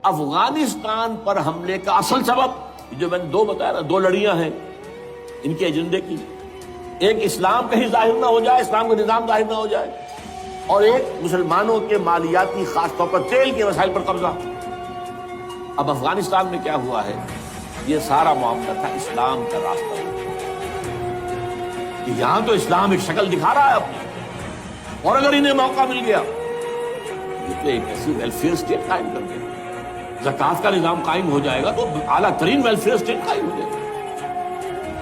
افغانستان پر حملے کا اصل سبب جو میں نے دو بتایا نا، دو لڑیاں ہیں ان کے ایجنڈے کی، ایک اسلام کہیں ظاہر نہ ہو جائے، اسلام کا نظام ظاہر نہ ہو جائے، اور ایک مسلمانوں کے مالیاتی خاص طور پر تیل کے وسائل پر قبضہ۔ اب افغانستان میں کیا ہوا ہے، یہ سارا معاملہ تھا اسلام کا راستہ، کہ یہاں تو اسلام ایک شکل دکھا رہا ہے اپنی، اور اگر انہیں موقع مل گیا یہ تو ایک ایسی ویلفیئر اسٹیٹ قائم کر دے، زکوٰۃ کا نظام قائم ہو جائے گا تو اعلیٰ ترین ویلفیئر اسٹیٹ قائم ہو جائے گا،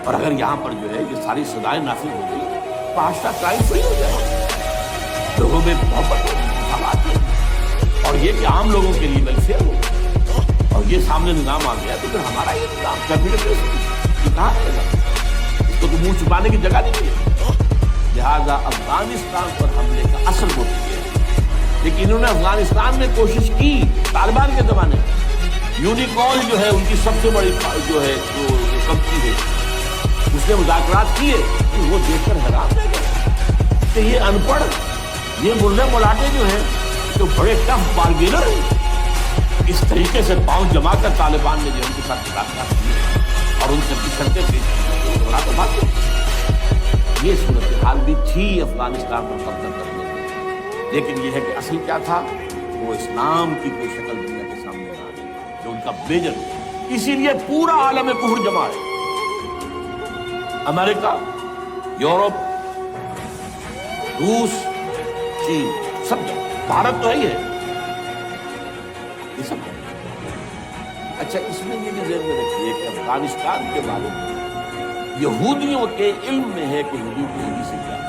اور اگر یہاں پر جو ہے یہ ساری سزائیں نافذ ہو گئی تو معاشرہ کرائم فری ہو جائے گا، لوگوں میں محبت ہوگی، مساوات ہوگی، اور یہ کہ عام لوگوں کے لیے ویلفیئر ہوگا، اور یہ سامنے نظام آ گیا تو پھر ہمارا یہ نظام کیپٹل کہاں رہے گا، اس کو تو منہ چھپانے کی جگہ نہیں ہے۔ لہٰذا افغانستان پر حملے کا اصل موٹو یہ ہے، لیکن انہوں نے افغانستان میں کوشش کی طالبان کے زمانے میں، یونیکورن جو ہے ان کی سب سے بڑی جو ہے جو کمپنی ہے، اس نے مذاکرات کیے، وہ دیکھ کر حیران رہ گئے کہ یہ ان پڑھ، یہ مرنے ملاٹے جو ہیں جو بڑے ٹف بارگینر ہیں، اس طریقے سے پاؤں جما کر طالبان نے جو ان کے ساتھ مذاکرات کی اور ان سے شرطیں پیش کی، یہ صورتحال بھی تھی افغانستان پر قبضہ کرنے کی، لیکن یہ ہے کہ اصل کیا تھا، وہ اسلام کی کوئی شکل دنیا کے سامنے نہ آئی جو ان کا میجر، اسی لیے پورا عالم کفر جمع ہے، امریکہ، یورپ، روس، چین، سب جگہ، بھارت تو ہے ہی ہے، یہ سب ہے۔ اچھا اس میں یہ بھی ذہن میں رکھیے کہ افغانستان کے بارے میں یہودیوں کے علم میں ہے کہ حضور کی حدیث سے کیا ہے،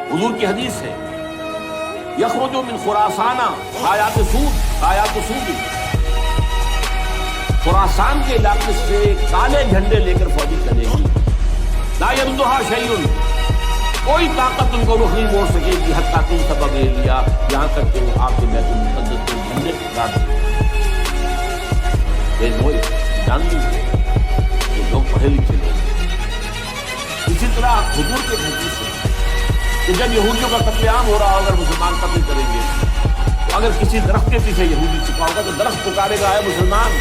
حضور کی حدیث ہے یخرج من خراسان آیات سود خراسان کے علاقے سے کالے جھنڈے لے کر فوجی چلے گی، لا یردھا شیء، کوئی طاقت ان کو رخ نہیں موڑ سکے گی، حتیٰ تم سبب لے لیا، یہاں تک کہ وہ آپ کے بیت المقدس کے جھنڈے گاڑ دیں۔ جان لیجیے یہ لوگ پڑھے لکھے لوگ، اسی طرح حضور کے حدیث ہے کہ جب یہودیوں کا قتل عام ہو رہا ہو، اگر مسلمان قتل کریں گے تو اگر کسی درخت کے پیچھے یہودی چھپا ہوگا تو درخت پکارے گا، ہے مسلمان،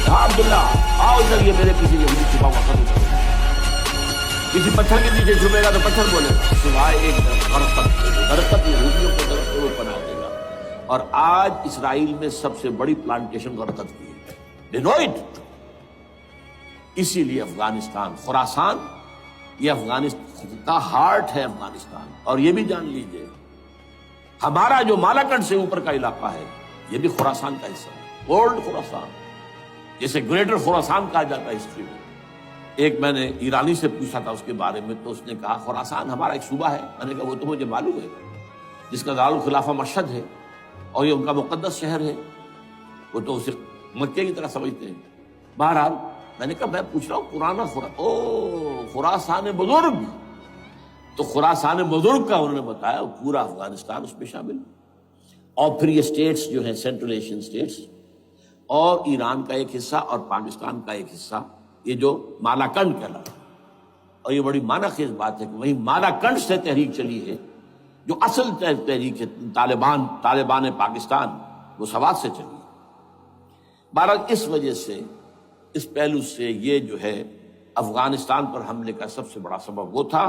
ہاں عبداللہ آؤ ادھر، یہ میرے پیچھے یہودی چھپا ہوا قتل کرو، کسی پتھر کے پیچھے چھپے گا تو پتھر بولے گا، سوائے ایک درخت یہودیوں کو درخت وہ پناہ دے گا۔ اور آج اسرائیل میں سب سے بڑی پلانٹیشن درخت کی ہے، ڈینوئٹ۔ اسی لیے افغانستان، خراسان، یہ افغانستان کا ہارٹ ہے افغانستان، اور یہ بھی جان لیجئے ہمارا جو مالاکنڈ سے اوپر کا علاقہ ہے یہ بھی خراسان کا حصہ ہے، اولڈ خراسان، جیسے گریٹر خراسان کہا جاتا ہے ہسٹری میں۔ ایک میں نے ایرانی سے پوچھا تھا اس کے بارے میں، تو اس نے کہا خراسان ہمارا ایک صوبہ ہے، میں نے کہا وہ تو مجھے معلوم ہے، جس کا دارالخلافہ مشہد ہے اور یہ ان کا مقدس شہر ہے، وہ تو اسے مکے کی طرح سمجھتے ہیں۔ بہرحال میں نے کہا میں پوچھ رہا ہوں پرانا خراسان بزرگ، تو خراسان بزرگ کا انہوں نے بتایا پورا افغانستان اس میں شامل، اور پھر یہ اسٹیٹس جو ہیں سینٹرل ایشین اسٹیٹس، اور ایران کا ایک حصہ اور پاکستان کا ایک حصہ، یہ جو مالاکنڈ کہلاتا ہے۔ اور یہ بڑی معنی خیز بات ہے کہ وہی مالاکنڈ سے تحریک چلی ہے جو اصل تحریک ہے طالبان پاکستان، وہ سوات سے چلی ہے۔ بہرحال اس وجہ سے، اس پہلو سے یہ جو ہے افغانستان پر حملے کا سب سے بڑا سبب وہ تھا